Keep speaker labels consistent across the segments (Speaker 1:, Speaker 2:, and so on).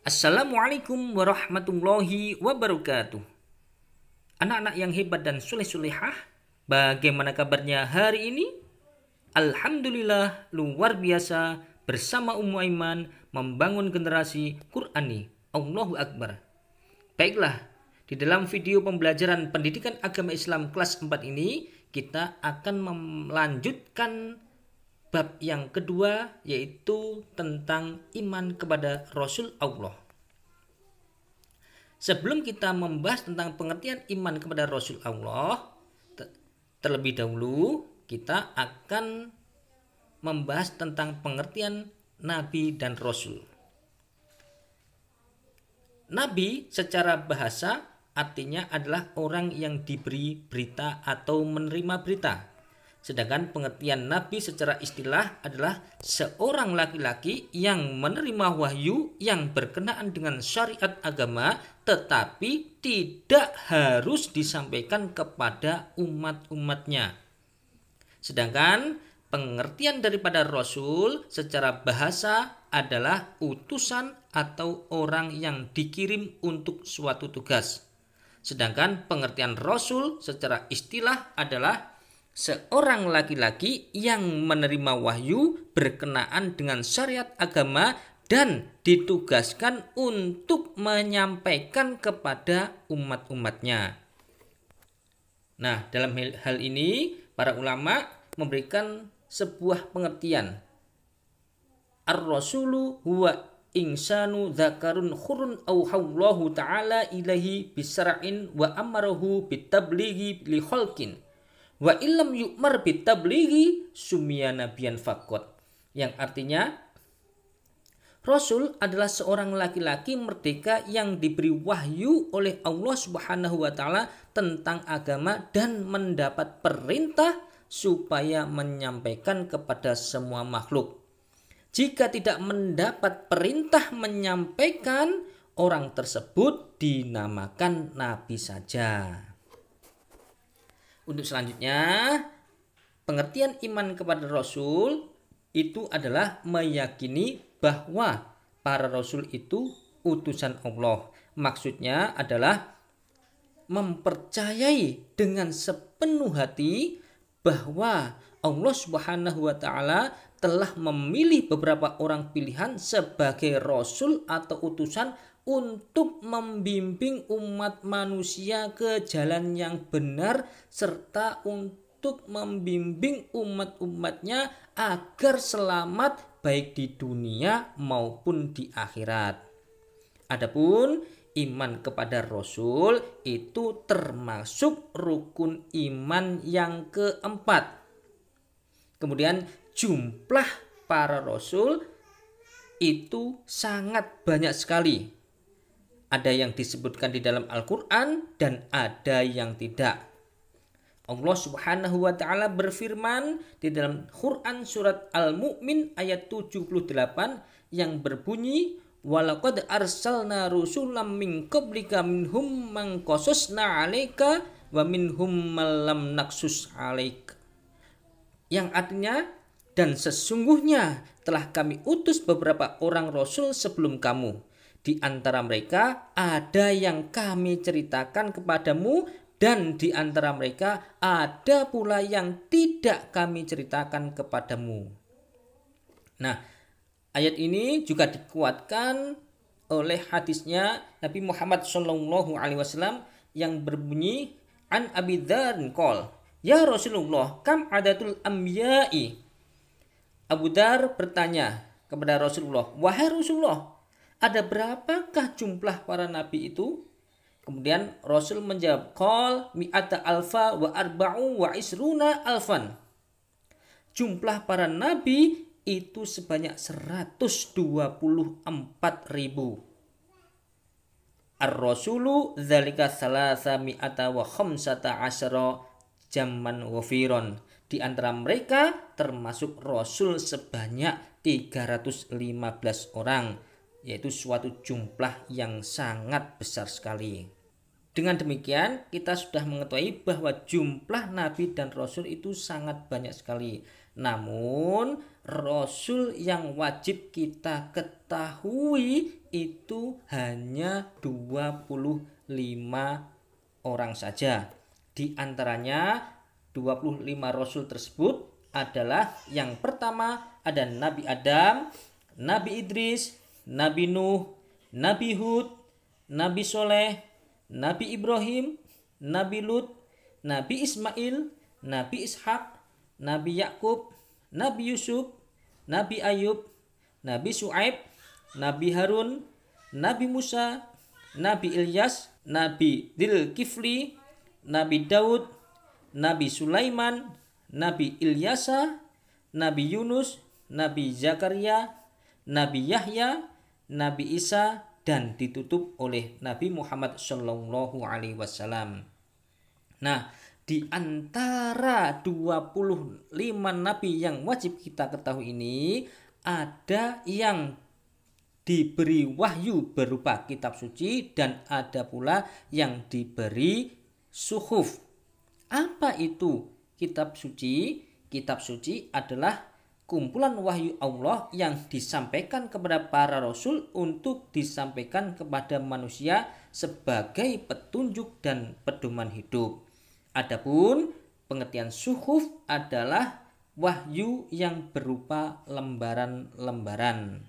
Speaker 1: Assalamualaikum warahmatullahi wabarakatuh. Anak-anak yang hebat dan soleh-solehah, bagaimana kabarnya hari ini? Alhamdulillah luar biasa, bersama Ummu Aiman membangun generasi Qurani. Allahu Akbar. Baiklah, di dalam video pembelajaran pendidikan agama Islam kelas 4 ini kita akan melanjutkan bab yang kedua, yaitu tentang iman kepada Rasul Allah. Sebelum kita membahas tentang pengertian iman kepada Rasul Allah, terlebih dahulu kita akan membahas tentang pengertian Nabi dan Rasul. Nabi secara bahasa artinya adalah orang yang diberi berita atau menerima berita. Sedangkan pengertian Nabi secara istilah adalah seorang laki-laki yang menerima wahyu yang berkenaan dengan syariat agama tetapi tidak harus disampaikan kepada umat-umatnya. Sedangkan pengertian daripada Rasul secara bahasa adalah utusan atau orang yang dikirim untuk suatu tugas. Sedangkan pengertian Rasul secara istilah adalah seorang laki-laki yang menerima wahyu berkenaan dengan syariat agama dan ditugaskan untuk menyampaikan kepada umat-umatnya. Nah, dalam hal ini para ulama memberikan sebuah pengertian. Ar-rasulu huwa insanu dzakarun khurun auhallahu ta'ala ilahi bisara'in wa amarahu bitablighi li khalqin. Wa illam yu'mar bitablighi summiya nabiyan faqat, yang artinya Rasul adalah seorang laki-laki merdeka yang diberi wahyu oleh Allah Subhanahu wa taala tentang agama dan mendapat perintah supaya menyampaikan kepada semua makhluk. Jika tidak mendapat perintah menyampaikan, orang tersebut dinamakan nabi saja. Untuk selanjutnya, pengertian iman kepada Rasul itu adalah meyakini bahwa para Rasul itu utusan Allah. Maksudnya adalah mempercayai dengan sepenuh hati bahwa Allah Subhanahu wa taala telah memilih beberapa orang pilihan sebagai Rasul atau utusan untuk membimbing umat manusia ke jalan yang benar serta untuk membimbing umat-umatnya agar selamat baik di dunia maupun di akhirat. Adapun iman kepada Rasul itu termasuk rukun iman yang keempat. Kemudian jumlah para Rasul itu sangat banyak sekali. Ada yang disebutkan di dalam Al-Quran dan ada yang tidak. Allah Subhanahu wa taala berfirman di dalam Quran surat Al-Mu'min ayat 78 yang berbunyi, walaqad arsalna rusulam min qablika minhum man qasasna 'alaika wa minhum man lam naqsus 'alaik. Yang artinya, dan sesungguhnya telah kami utus beberapa orang rasul sebelum kamu. Di antara mereka ada yang kami ceritakan kepadamu dan di antara mereka ada pula yang tidak kami ceritakan kepadamu. Nah, ayat ini juga dikuatkan oleh hadisnya Nabi Muhammad SAW yang berbunyi an Abi Dzar qol, ya Rasulullah, kam adatul anbiya'i. Abu Dzar bertanya kepada Rasulullah, wahai Rasulullah, ada berapakah jumlah para nabi itu? Kemudian Rasul menjawab, qol mi'ata alfa wa arba'u wa isruna alfan. Jumlah para nabi itu sebanyak 124.000. Ar-rasulu dzalika salasa mi'ata wa khamsata asyara zaman wafiron. Di antara mereka termasuk Rasul sebanyak 315 orang, yaitu suatu jumlah yang sangat besar sekali. Dengan demikian kita sudah mengetahui bahwa jumlah nabi dan rasul itu sangat banyak sekali. Namun rasul yang wajib kita ketahui itu hanya 25 orang saja. Di antaranya 25 rasul tersebut adalah yang pertama ada Nabi Adam, Nabi Idris, Nabi Nuh, Nabi Hud, Nabi Soleh, Nabi Ibrahim, Nabi Lut, Nabi Ismail, Nabi Ishak, Nabi Yakub, Nabi Yusuf, Nabi Ayub, Nabi Shu'aib, Nabi Harun, Nabi Musa, Nabi Ilyas, Nabi Dzulkifli, Nabi Daud, Nabi Sulaiman, Nabi Ilyasa, Nabi Yunus, Nabi Zakaria, Nabi Yahya, Nabi Isa, dan ditutup oleh Nabi Muhammad Shallallahu Alaihi Wasallam. Nah, di antara 25 nabi yang wajib kita ketahui ini, ada yang diberi wahyu berupa kitab suci dan ada pula yang diberi suhuf. Apa itu kitab suci? Kitab suci adalah kumpulan wahyu Allah yang disampaikan kepada para rasul untuk disampaikan kepada manusia sebagai petunjuk dan pedoman hidup. Adapun pengertian suhuf adalah wahyu yang berupa lembaran-lembaran.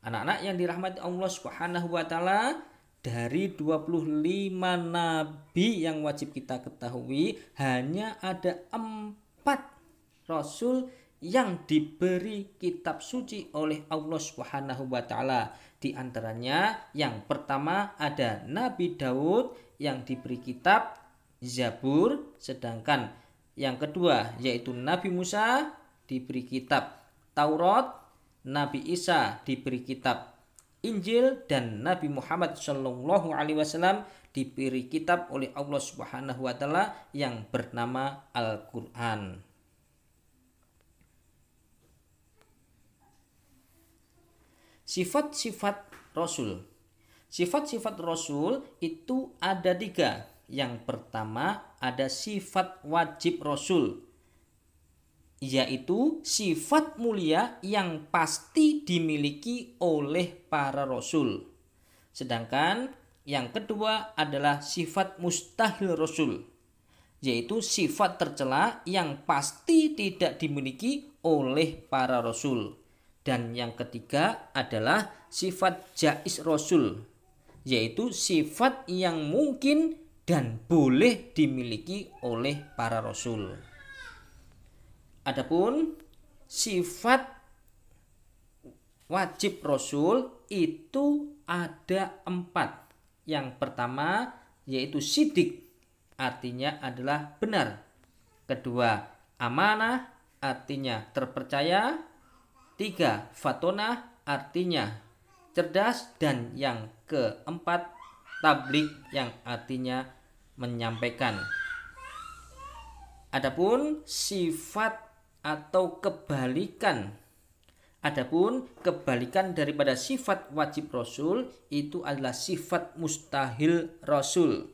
Speaker 1: Anak-anak yang dirahmati Allah Subhanahu wa taala, dari 25 nabi yang wajib kita ketahui, hanya ada 4 rasul yang diberi kitab suci oleh Allah Subhanahu wa taala. Di antaranya yang pertama ada Nabi Daud yang diberi kitab Zabur, sedangkan yang kedua yaitu Nabi Musa diberi kitab Taurat, Nabi Isa diberi kitab Injil, dan Nabi Muhammad Shallallahu Alaihi Wasallam diberi kitab oleh Allah Subhanahu wa taala yang bernama Al-Qur'an. Sifat-sifat Rasul. Sifat-sifat Rasul itu ada 3. Yang pertama ada sifat wajib Rasul, yaitu sifat mulia yang pasti dimiliki oleh para Rasul. Sedangkan yang kedua adalah sifat mustahil Rasul, yaitu sifat tercela yang pasti tidak dimiliki oleh para Rasul. Dan yang ketiga adalah sifat jaiz Rasul, yaitu sifat yang mungkin dan boleh dimiliki oleh para Rasul. Adapun sifat wajib Rasul itu ada 4. Yang pertama yaitu sidik, artinya adalah benar. Kedua, amanah, artinya terpercaya. 3, fatonah, artinya cerdas. Dan yang keempat, tabligh, yang artinya menyampaikan. Adapun sifat atau kebalikan daripada sifat wajib Rasul itu adalah sifat mustahil Rasul,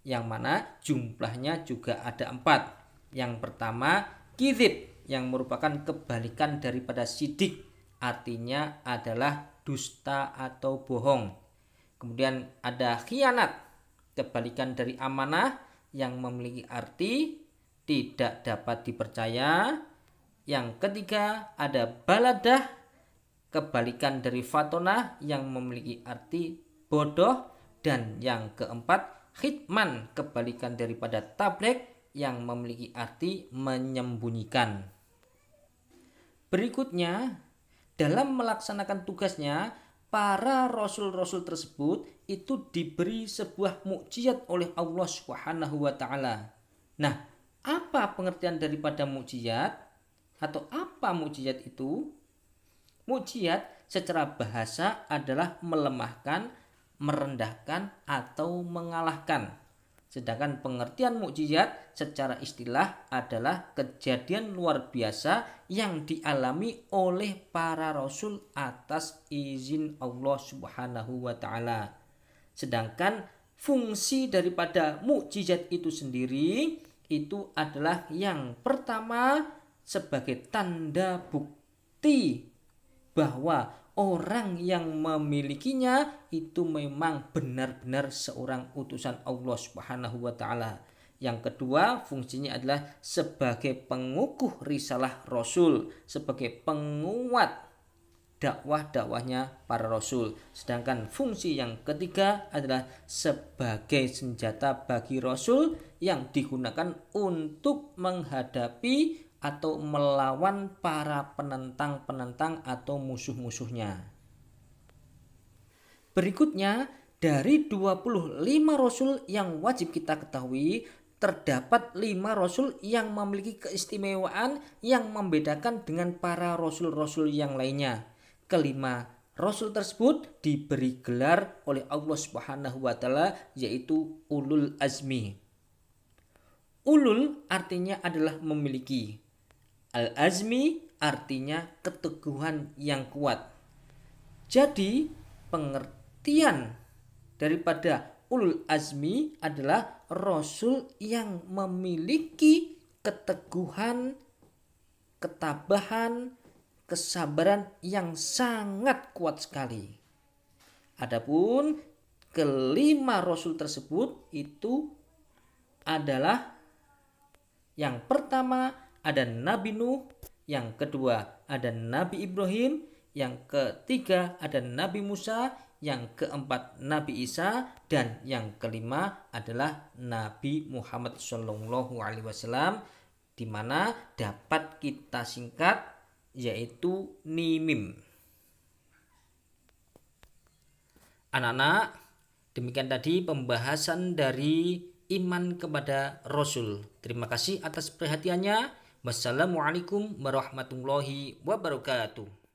Speaker 1: yang mana jumlahnya juga ada 4. Yang pertama kizib, yang merupakan kebalikan daripada sidik, artinya adalah dusta atau bohong. Kemudian ada khianat, kebalikan dari amanah, yang memiliki arti tidak dapat dipercaya. Yang ketiga ada baladah, kebalikan dari fatonah, yang memiliki arti bodoh. Dan yang keempat khitman, kebalikan daripada tabligh, yang memiliki arti menyembunyikan. Berikutnya, dalam melaksanakan tugasnya, para rasul-rasul tersebut itu diberi sebuah mukjizat oleh Allah Subhanahu wa taala. Nah, apa pengertian daripada mukjizat? Atau apa mukjizat itu? Mukjizat secara bahasa adalah melemahkan, merendahkan, atau mengalahkan. Sedangkan pengertian mukjizat secara istilah adalah kejadian luar biasa yang dialami oleh para rasul atas izin Allah Subhanahu wa taala. Sedangkan fungsi daripada mukjizat itu sendiri itu adalah yang pertama sebagai tanda bukti bahwa orang yang memilikinya itu memang benar-benar seorang utusan Allah Subhanahu wa taala. Yang kedua, fungsinya adalah sebagai pengukuh risalah Rasul, sebagai penguat dakwah-dakwahnya para Rasul. Sedangkan fungsi yang ketiga adalah sebagai senjata bagi Rasul yang digunakan untuk menghadapi atau melawan para penentang-penentang atau musuh-musuhnya. Berikutnya, dari 25 Rasul yang wajib kita ketahui, terdapat 5 Rasul yang memiliki keistimewaan yang membedakan dengan para Rasul-Rasul yang lainnya. Kelima Rasul tersebut diberi gelar oleh Allah Subhanahu wa taala yaitu ulul azmi. Ulul artinya adalah memiliki. Al-azmi artinya keteguhan yang kuat. Jadi pengertian daripada ulul azmi adalah Rasul yang memiliki keteguhan, ketabahan, kesabaran yang sangat kuat sekali. Adapun kelima Rasul tersebut itu adalah yang pertama ada Nabi Nuh, yang kedua ada Nabi Ibrahim, yang ketiga ada Nabi Musa, yang keempat Nabi Isa, dan yang kelima adalah Nabi Muhammad SAW, di mana dapat kita singkat yaitu NIMIM. Anak-anak, demikian tadi pembahasan dari iman kepada Rasul. Terima kasih atas perhatiannya. Wassalamualaikum warahmatullahi wabarakatuh.